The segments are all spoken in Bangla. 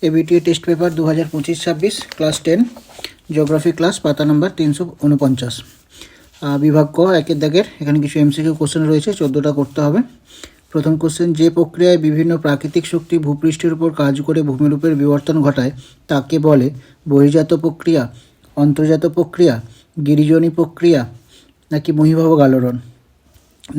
ABTA test paper 2025-26 class 10 geography class পাতা নাম্বার 349। বিভাগ ক একের দাগের এখানে কিছু এমসিকিউ কোশ্চেন রয়েছে, 14টা করতে হবে। প্রথম কোশ্চেন, যে প্রক্রিয়ায় বিভিন্ন প্রাকৃতিক শক্তি ভূপৃষ্ঠের উপর কাজ করে ভূমিরূপের বিবর্তন ঘটায় তাকে বলে বহির্জাত প্রক্রিয়া, অন্তর্জাত প্রক্রিয়া, গিরিজনী প্রক্রিয়া নাকি বহির্ভাবক আলোড়ন?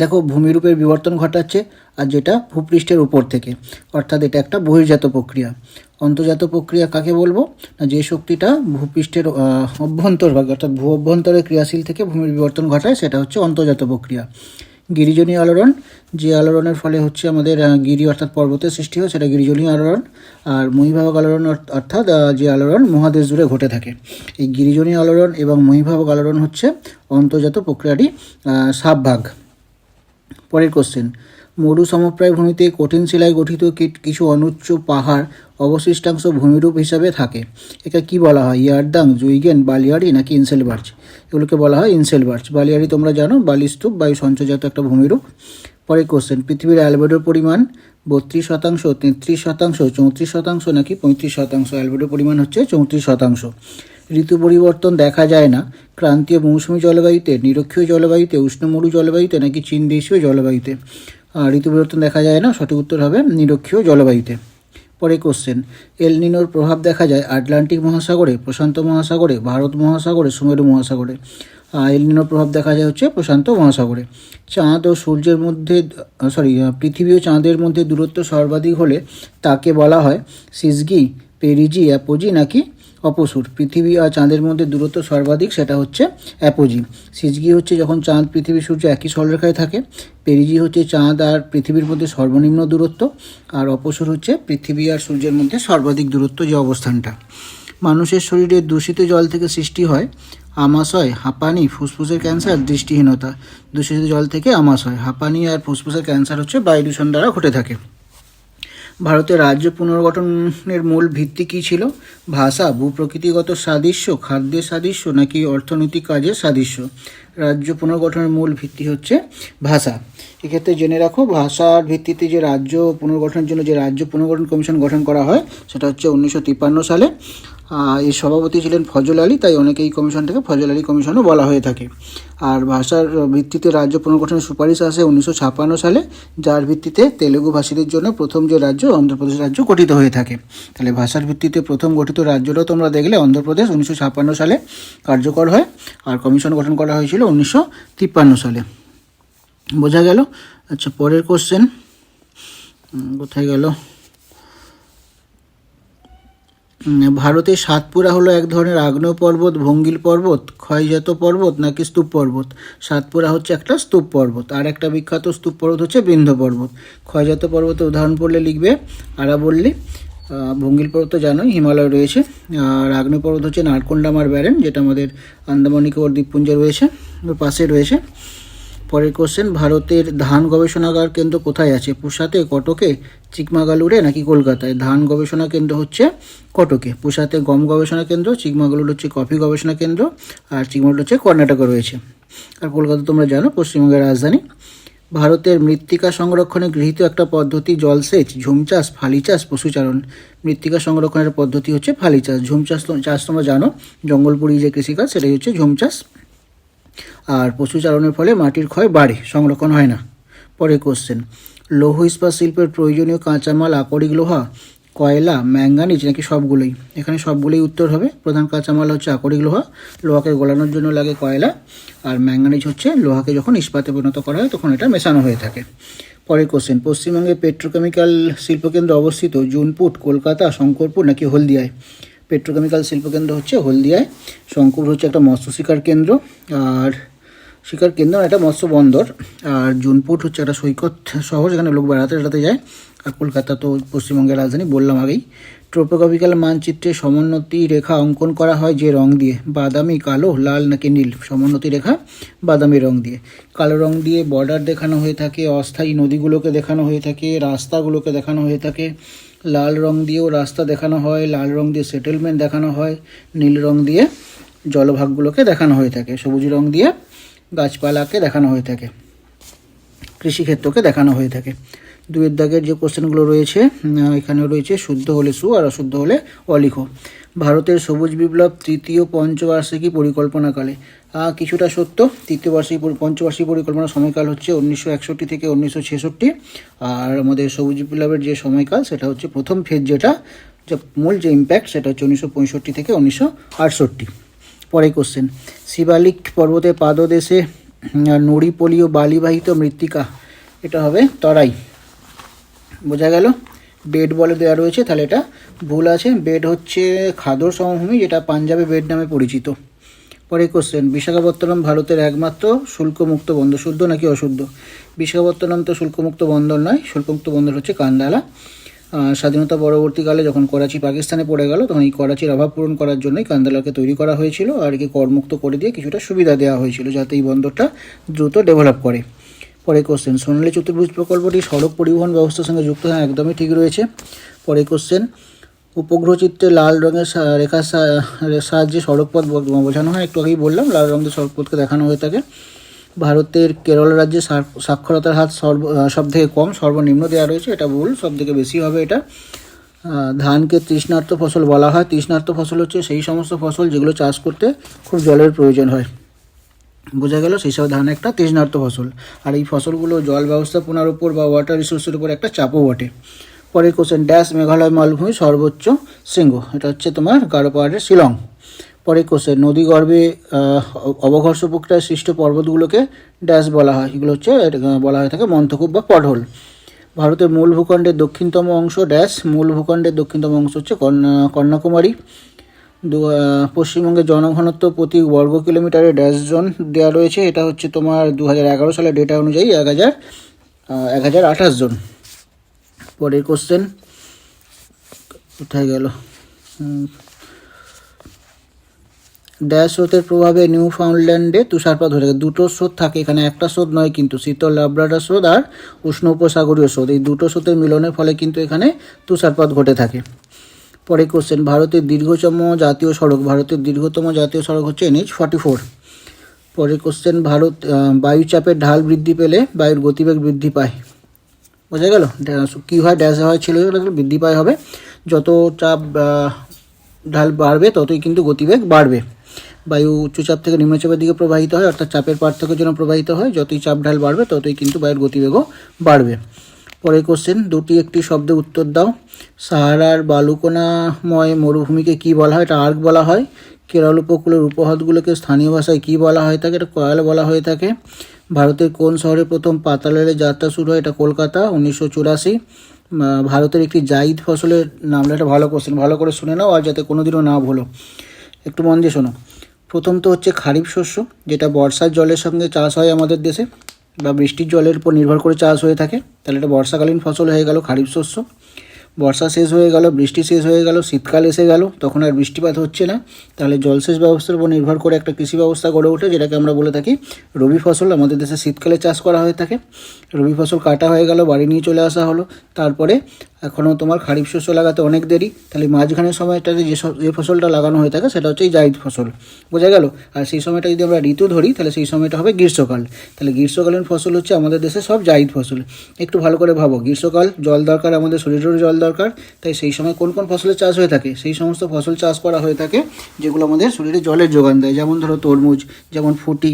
দেখো, ভূমিরূপের বিবর্তন ঘটাচ্ছে আর যেটা ভূপৃষ্ঠের উপর থেকে, অর্থাৎ এটা একটা বহির্জাত প্রক্রিয়া। অন্তর্জাত প্রক্রিয়া কাকে বলবো না, যে শক্তিটা ভূপৃষ্ঠের অভ্যন্তরভাগে অর্থাৎ ভূ অভ্যন্তরে ক্রিয়াশীল থেকে ভূমির বিবর্তন ঘটায়, সেটা হচ্ছে অন্তর্জাত প্রক্রিয়া। গিরিজনী আলোড়ন, যে আলোড়নের ফলে হচ্ছে আমাদের গিরি অর্থাৎ পর্বতের সৃষ্টি হয়, সেটা গিরিজনী আলোড়ন। আর মহীভাবক আলোড়ন অর্থাৎ যে আলোড়ন মহাদেশ জুড়ে ঘটে থাকে। এই গিরিজনী আলোড়ন এবং মহীভাবক আলোড়ন হচ্ছে অন্তর্জাত প্রক্রিয়ারই সাবভাগ। পরের কোশ্চেন, মরু সমপ্রায় ভূমিতে কঠিন শিলায় গঠিত কিছু অনুচ্চ পাহাড় অবশিষ্টাংশ ভূমিরূপ হিসাবে থাকে, এটা কি বলা হয়? ইয়ারদাং, জুইগেন, বালিয়াড়ি নাকি ইনসেলবার্চ? এগুলোকে বলা হয় ইনসেলবার্চ। বালিয়াড়ি তোমরা জানো, বালিস্তূপ বায়ু সঞ্চয়জাত একটা ভূমিরূপ। পরের কোশ্চেন, পৃথিবীর অ্যালবেডোর পরিমাণ 32%, 33%, 34% নাকি 35%? অ্যালবেডোর পরিমাণ হচ্ছে 34%। ঋতু পরিবর্তন দেখা যায় না ক্রান্তীয় মৌসুমী জলবায়ুতে, নিরক্ষীয় জলবায়ুতে, উষ্ণমরু চীন নাকি চীন দেশীয় জলবায়ুতে? ঋতু পরিবর্তন দেখা যায় না, সঠিক উত্তর হবে নিরক্ষীয় জলবায়ুতে। পরে কোশ্চেন, এল নিনোর প্রভাব দেখা যায় আটলান্টিক মহাসাগরে, প্রশান্ত মহাসাগরে, ভারত মহাসাগরে, সুমেরু মহাসাগরে? এল নিনোর প্রভাব দেখা যায় হচ্ছে প্রশান্ত মহাসাগরে। চাঁদ ও সূর্যের মধ্যে পৃথিবী ও চাঁদের মধ্যে দূরত্ব সর্বাধিক হলে তাকে বলা হয় সিজগি, পেরিজি, অ্যাপোজি নাকি অপসুর? পৃথিবী আর চাঁদের মধ্যে দূরত্ব সর্বাধিক, সেটা হচ্ছে অ্যাপোজি। সিজগি হচ্ছে যখন চাঁদ, পৃথিবী, সূর্য একই সরলরেখায় থাকে। পেরিজি হচ্ছে চাঁদ আর পৃথিবীর মধ্যে সর্বনিম্ন দূরত্ব। আর অপসুর হচ্ছে পৃথিবী আর সূর্যের মধ্যে সর্বাধিক দূরত্ব, যে অবস্থানটা। মানুষের শরীরে দূষিত জল থেকে সৃষ্টি হয় আমাশয়, হাঁপানি, ফুসফুসের ক্যান্সার, দৃষ্টিহীনতা? দূষিত জল থেকে আমাশয়, হাঁপানি আর ফুসফুসের ক্যান্সার হচ্ছে বায়ু দূষণ দ্বারা ঘটে থাকে। ভারতের রাজ্য পুনর্গঠনের মূল ভিত্তি কী ছিল? ভাষা, ভূপ্রকৃতিগত সাদৃশ্য, খাদ্যের সাদৃশ্য নাকি অর্থনৈতিক কাজের সাদৃশ্য? রাজ্য পুনর্গঠনের মূল ভিত্তি হচ্ছে ভাষা। এক্ষেত্রে জেনে রাখো, ভাষার ভিত্তিতে যে রাজ্য পুনর্গঠনের জন্য যে রাজ্য পুনর্গঠন কমিশন গঠন করা হয়, সেটা হচ্ছে 1953 সালে। এর সভাপতি ছিলেন ফজল আলী, তাই অনেকে এই কমিশনটাকে ফজল আলী কমিশনও বলা হয়ে থাকে। আর ভাষার ভিত্তিতে রাজ্য পুনর্গঠনের সুপারিশ আসে 1956 সালে, যার ভিত্তিতে তেলেগু ভাষীদের জন্য প্রথম যে রাজ্য, অন্ধ্রপ্রদেশ রাজ্য গঠিত হয়ে থাকে। তাহলে ভাষার ভিত্তিতে প্রথম গঠিত রাজ্যটাও তোমরা দেখলে অন্ধ্রপ্রদেশ 1956 সালে কার্যকর হয়, আর কমিশন গঠন করা হয়েছিল 1953 সালে। বোঝা গেল? আচ্ছা, পরের কোশ্চেন কোথায় গেল? ভারতের সাতপুরা হলো এক ধরনের আগ্নেয় পর্বত, ভঙ্গিল পর্বত, ক্ষয়জাত পর্বত নাকি স্তূপ পর্বত? সাতপুরা হচ্ছে একটা স্তূপ পর্বত, আর একটা বিখ্যাত স্তূপ পর্বত হচ্ছে বিন্ধ্য পর্বত। ক্ষয়জাত পর্বতের উদাহরণ পড়লে লিখবে আরাবল্লী। ভঙ্গিল পর্বত জানোই হিমালয় রয়েছে। আর আগ্নেয় পর্বত হচ্ছে নারকোন্ডাম আর ব্যারেন, যেটা আমাদের আন্দামান নিকোবর দ্বীপপুঞ্জে রয়েছে, ওর পাশে রয়েছে। পরের কোশ্চেন, ভারতের ধান গবেষণাগার কেন্দ্র কোথায় আছে? পুসাতে, কটকে, চিকমাগালুরে নাকি কলকাতায়? ধান গবেষণা কেন্দ্র হচ্ছে কটকে। পুসাতে গম গবেষণা কেন্দ্র, চিকমাগালুর হচ্ছে কফি গবেষণা কেন্দ্র, আর চিকমাগালুর হচ্ছে কর্ণাটকে রয়েছে। আর কলকাতা তোমরা জানো পশ্চিমবঙ্গের রাজধানী। ভারতের মৃত্তিকা সংরক্ষণে গৃহীত একটা পদ্ধতি জলসেচ, ঝুম চাষ, ফালি চাষ, পশুচারণ? মৃত্তিকা সংরক্ষণের পদ্ধতি হচ্ছে ফালি চাষ। ঝুম চাষ তোমরা জানো, জঙ্গলপুরি যে কৃষিকাজ, সেটাই হচ্ছে ঝুম চাষ। আর পশুচারণের ফলে মাটির ক্ষয় বাড়ে, সংরক্ষণ হয় না। পরের কোশ্চেন, লৌহ ইস্পাত শিল্পের প্রয়োজনীয় কাঁচামাল আকরিক লোহা, কয়লা, ম্যাঙ্গানিজ নাকি সবগুলোই? এখানে সবগুলোই উত্তর হবে। প্রধান কাঁচামাল হচ্ছে আকরিক লোহা, লোহাকে গলানোর জন্য লাগে কয়লা। আর ম্যাঙ্গানিজ হচ্ছে লোহাকে যখন ইস্পাতে পরিণত করা হয় তখন এটা মেশানো হয়ে থাকে। পরের কোশ্চেন, পশ্চিমবঙ্গে পেট্রোকেমিক্যাল শিল্পকেন্দ্র অবস্থিত জুনপুট, কলকাতা, শঙ্করপুর নাকি হলদিয়ায়? পেট্রোকেমিক্যাল শিল্পকেন্দ্র হচ্ছে হলদিয়ায়। শঙ্করপুর হচ্ছে একটা মৎস্য শিকার কেন্দ্র, আর শিকার কেন্দ্র একটা মৎস্য বন্দর। আর জুনপুট হচ্ছে একটা সৈকত শহর, যেখানে লোক বেড়াতে যায়। আর কলকাতা তো পশ্চিমবঙ্গের রাজধানী, বললাম আগেই। ট্রপোগ্রাফিক্যাল মানচিত্রে সমোন্নতি রেখা অঙ্কন করা হয় যে রং দিয়ে? বাদামি, কালো, লাল নাকি নীল? সমোন্নতি রেখা বাদামি রং দিয়ে। কালো রং দিয়ে বর্ডার দেখানো হয়ে থাকে, অস্থায়ী নদীগুলোকে দেখানো হয়ে থাকে, রাস্তাগুলোকে দেখানো হয়ে থাকে। লাল রং দিয়েও রাস্তা দেখানো হয়, লাল রং দিয়ে সেটেলমেন্ট দেখানো হয়, নীল রং দিয়ে জলভাগগুলোকে দেখানো হয়ে থাকে, সবুজ রং দিয়ে গাছপালাকে দেখানো হয়ে থাকে, কৃষিক্ষেত্রকে দেখানো হয়ে থাকে। দুয়ের দাগের যে কোশ্চেনগুলো রয়েছে এখানে রয়েছে শুদ্ধ হলে সু আর অশুদ্ধ হলে অলিখো। ভারতের সবুজ বিপ্লব তৃতীয় পঞ্চবার্ষিকী পরিকল্পনাকালে কিছুটা সত্য। তৃতীয় পঞ্চবার্ষিকী পরিকল্পনার সময়কাল হচ্ছে 1961 থেকে 1966, আর আমাদের সবুজ বিপ্লবের যে সময়কাল সেটা হচ্ছে প্রথম ফেজ, যেটা মূল যে ইম্প্যাক্ট সেটা হচ্ছে 1965 থেকে 1968। পরে কোশ্চেন, শিবালিক পর্বতের পাদদেশে নড়িপলীয় বালিবাহিত মৃত্তিকা, এটা হবে তরাই। বোঝা গেল? বেড বলে দেওয়া রয়েছে, তাহলে এটা ভুল আছে। বেড হচ্ছে খাদর সমভূমি, যেটা পাঞ্জাবে বেড নামে পরিচিত। পরে কোশ্চেন, বিশাখাপত্তনম ভারতের একমাত্র শুল্কমুক্ত বন্দর, শুদ্ধ নাকি অশুদ্ধ? বিশাখাপত্তনম তো শুল্কমুক্ত বন্দর নয়, শুল্কমুক্ত বন্দর হচ্ছে কান্দালা। স্বাধীনতা পরবর্তীকালে যখন করাচি পাকিস্তানে পড়ে গেল, তখন এই করাচির অভাব পূরণ করার জন্যই কান্দালাকে তৈরি করা হয়েছিল, আর একে করমুক্ত করে দিয়ে কিছুটা সুবিধা দেওয়া হয়েছিল যাতে এই বন্দরটা দ্রুত ডেভেলপ করে। পরে কোশ্চেন, সোনালী চতুর্ভুজ প্রকল্পটি সড়ক পরিবহন ব্যবস্থার সঙ্গে যুক্ত, হ্যাঁ একদমই ঠিক রয়েছে। পরে কোশ্চেন, উপগ্রহ চিত্রে লাল রঙের রেখার সাহায্যে সড়কপথ বোঝানো হয়, একটু আগেই বললাম লাল রঙের সড়কপথকে দেখানো হয়ে থাকে। ভারতের কেরল রাজ্যে সাক্ষরতার হার সব থেকে কম, সর্বনিম্ন দেওয়া রয়েছে, এটা ভুল, সব থেকে বেশি হবে এটা। ধানকে তৃষ্ণার্ত ফসল বলা হয়। তৃষ্ণার্ত ফসল হচ্ছে সেই সমস্ত ফসল যেগুলো চাষ করতে খুব জলের প্রয়োজন হয়। বোঝা গেল? সেই সব ধান একটা তৃষ্ণার্ত ফসল, আর এই ফসলগুলো জল ব্যবস্থাপনার উপর বা ওয়াটার রিসোর্সের উপর একটা চাপও বটে। পরের কোশ্চেন, ড্যাশ মেঘালয় মালভূমির সর্বোচ্চ শৃঙ্গ, এটা হচ্ছে তোমার গারো পাহাড়ের শিলং। পরের কোশ্চেন, নদী গর্ভে অবঘর্ষ প্রক্রিয়ায় সৃষ্ট পর্বতগুলোকে ড্যাশ বলা হয়, এগুলো হচ্ছে বলা হয়ে থাকে মন্থকূপ বা পটহোল। ভারতের মূল ভূখণ্ডের দক্ষিণতম অংশ ড্যাশ, মূল ভূখণ্ডের দক্ষিণতম অংশ হচ্ছে কন্যাকুমারী। পশ্চিমবঙ্গের জনঘনত্ব প্রতি বর্গ কিলোমিটারে ড্যাশ জন দেওয়া রয়েছে, এটা হচ্ছে তোমার 2011 সালের ডেটা অনুযায়ী 1028 জন। পরের কোশ্চেন, কোথায় গেল? ড্যাশ স্রোতের প্রভাবে নিউ ফাউন্ডল্যান্ডে তুষারপাত হয়ে থাকে। দুটো স্রোত থাকে এখানে, একটা স্রোত নয় কিন্তু, শীতল লাব্রাডার স্রোত আর উষ্ণ উপসাগরীয় স্রোত, এই দুটো স্রোতের মিলনের ফলে কিন্তু এখানে তুষারপাত ঘটে থাকে। পরে কোশ্চেন, ভারতের দীর্ঘতম জাতীয় সড়ক হচ্ছে NH-44। পরে কোশ্চেন, বায়ুচাপের ঢাল বৃদ্ধি পেলে বায়ুর গতিবেগ বৃদ্ধি পায়। বোঝা গেল? কী হয়? ড্যাশ হয় ছিল বৃদ্ধি পায় হবে, যত চাপ ঢাল বাড়বে ততই কিন্তু গতিবেগ বাড়বে। বায়ু উচ্চচাপ থেকে নিম্নচাপের দিকে প্রবাহিত হয়, অর্থাৎ চাপের পার্থক্যের জন্য প্রবাহিত হয়, যতই চাপ ঢাল বাড়বে ততই কিন্তু বায়ুর গতিবেগও বাড়বে। পরের কোশ্চেন, দুটি একটি শব্দে উত্তর দাও। সাহারার বালুকণাময় মরুভূমিকে কী বলা হয়? এটা আর্ক বলা হয়। কেরল উপকূলের উপহ্রদগুলোকে স্থানীয় ভাষায় কী বলা হয়ে থাকে? এটা কয়াল বলা হয়ে থাকে। ভারতের কোন শহরে প্রথম পাতাল রেলের যাত্রা শুরু হয়? এটা কলকাতা, 1984। ভারতের একটি জাইদ ফসলের নাম, এটা ভালো কোশ্চেন, ভালো করে শুনে নাও আর যাতে কোনোদিনও না ভুলো, একটু মন দিয়ে শোনো। প্রথম তো হচ্ছে খারিফ শস্য, যেটা বর্ষার জলের সঙ্গে চাষ হয় আমাদের দেশে, বা বৃষ্টির জলের উপর নির্ভর করে চাষ হয়ে থাকে, তাহলে এটা বর্ষাকালীন ফসল হয়ে গেল খারিফ শস্য। বর্ষা শেষ হয়ে গেল, বৃষ্টি শেষ হয়ে গেল, শীতকাল এসে গেল, তখন আর বৃষ্টিপাত হচ্ছে না, তাহলে জলসেচ ব্যবস্থার উপর নির্ভর করে একটা কৃষি ব্যবস্থা গড়ে ওঠে, যেটাকে আমরা বলে থাকি রবি ফসল। আমাদের দেশে শীতকালে চাষ করা হয়ে থাকে। রবি ফসল কাটা হয়ে গেল, বাড়ি নিয়ে চলে আসা হলো, তারপরে এখনও তোমার খারিফ শস্য লাগাতে অনেক দেরি, তাহলে মাঝখানের সময়টাতে যে ফসলটা লাগানো হয়ে থাকে সেটা হচ্ছে এই জাইদ ফসল। বোঝা গেল? আর সেই সময়টা যদি আমরা ঋতু ধরি তাহলে সেই সময়টা হবে গ্রীষ্মকাল। তাহলে গ্রীষ্মকালীন ফসল হচ্ছে আমাদের দেশে সব জাইদ ফসল। একটু ভালো করে ভাবো, গ্রীষ্মকাল জল দরকার, আমাদের শরীরেরও জল দরকার, তাই সেই সময় কোন কোন ফসলের চাষ হয়ে থাকে? সেই সমস্ত ফসল চাষ করা হয়ে থাকে যেগুলো আমাদের শরীরে জলের যোগান দেয়, যেমন ধরো তরমুজ, যেমন ফুটি,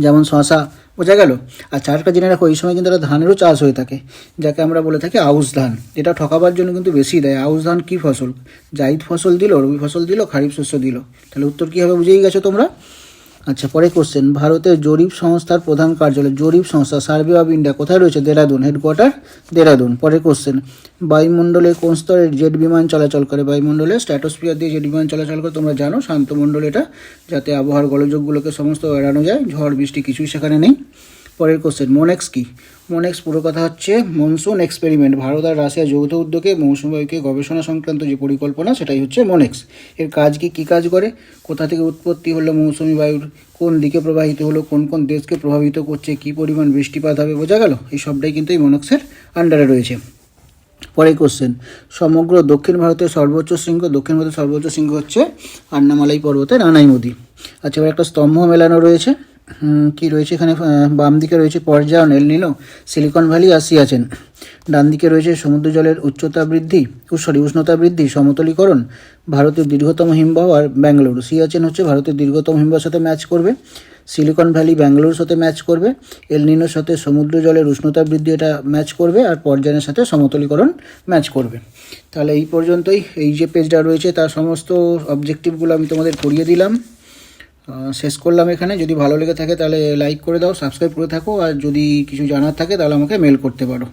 যেমন শশা। বোঝা গেল? আর চারটা জেনে রাখো, এই সময় কিন্তু একটা ধানেরও চাষ হয়ে থাকে, যাকে আমরা বলে থাকি আউশ ধান। এটা ঠকাবার জন্য কিন্তু বেশি দেয়। আউশ ধান কী ফসল? জাইদ ফসল দিল, রবি ফসল দিল, খারিফ শস্য দিল। তাহলে উত্তর কী হবে বুঝেই গেছো তোমরা। আচ্ছা, পরে কোশ্চেন, ভারতের জরিপ সংস্থার প্রধান কার্যালয়, জরিপ সংস্থা সার্ভে অফ ইন্ডিয়া কোথায় রয়েছে? দেরাদুন, হেডকোয়ার্টার দেরাদুন। পরে কোশ্চেন, বায়ুমণ্ডলের কোন স্তরে জেট বিমান চলাচল করে? বায়ুমণ্ডলে স্ট্র্যাটোস্ফিয়ার দিয়ে জেট বিমান চলাচল করে, তোমরা জানো শান্তমণ্ডল এটা, যাতে আবহাওয়ার গোলযোগগুলোকে সমস্ত এড়ানো যায়, ঝড় বৃষ্টি কিছুই সেখানে নেই। পরের কোশ্চেন, মোনেক্স কি? মোনেক্স পুরো কথা হচ্ছে মনসুন এক্সপেরিমেন্ট। ভারত আর রাশিয়া যৌথ উদ্যোগে মৌসুমী বায়ুকে গবেষণা সংক্রান্ত যে পরিকল্পনা, সেটাই হচ্ছে মোনেক্স। এর কাজ কী কাজ করে? কোথা থেকে উৎপত্তি হলো মৌসুমী বায়ুর, কোন দিকে প্রবাহিত হলো, কোন কোন দেশকে প্রভাবিত করছে, কী পরিমাণ বৃষ্টিপাত হবে, বোঝা গেল? এই সবটাই কিন্তু এই মোনেক্সের আন্ডারে রয়েছে। পরের কোশ্চেন, সমগ্র দক্ষিণ ভারতের সর্বোচ্চ শৃঙ্গ, দক্ষিণ ভারতের সর্বোচ্চ শৃঙ্গ হচ্ছে আন্নামালাই পর্বতের আনাইমুদি। আচ্ছা, এবার একটা স্তম্ভ মেলানো রয়েছে, কি রয়েছে এখানে, বাম দিকে রয়েছে পর্যায়ন, এল নিনো, সিলিকন ভ্যালি আর সিয়াচেন। ডান দিকে রয়েছে সমুদ্র জলের উষ্ণতা বৃদ্ধি, সমতলীকরণ, ভারতের দীর্ঘতম হিমবাহ আর ব্যাঙ্গালুরু। সিয়াচেন হচ্ছে ভারতের দীর্ঘতম হিমবাহের সাথে ম্যাচ করবে, সিলিকন ভ্যালি ব্যাঙ্গালুরুর সাথে ম্যাচ করবে, এল নিনোর সাথে সমুদ্র জলের উষ্ণতা বৃদ্ধি এটা ম্যাচ করবে, আর পর্যায়নের সাথে সমতলীকরণ ম্যাচ করবে। তাহলে এই পর্যন্তই, এই যে পেজটা রয়েছে তার সমস্ত অবজেক্টিভগুলো আমি তোমাদের করিয়ে দিলাম, শেষ করলাম এখানে। যদি ভালো লেগে থাকে তাহলে লাইক করে দাও, সাবস্ক্রাইব করে থাকো, আর যদি কিছু জানার থাকে তাহলে আমাকে মেল করতে পারো।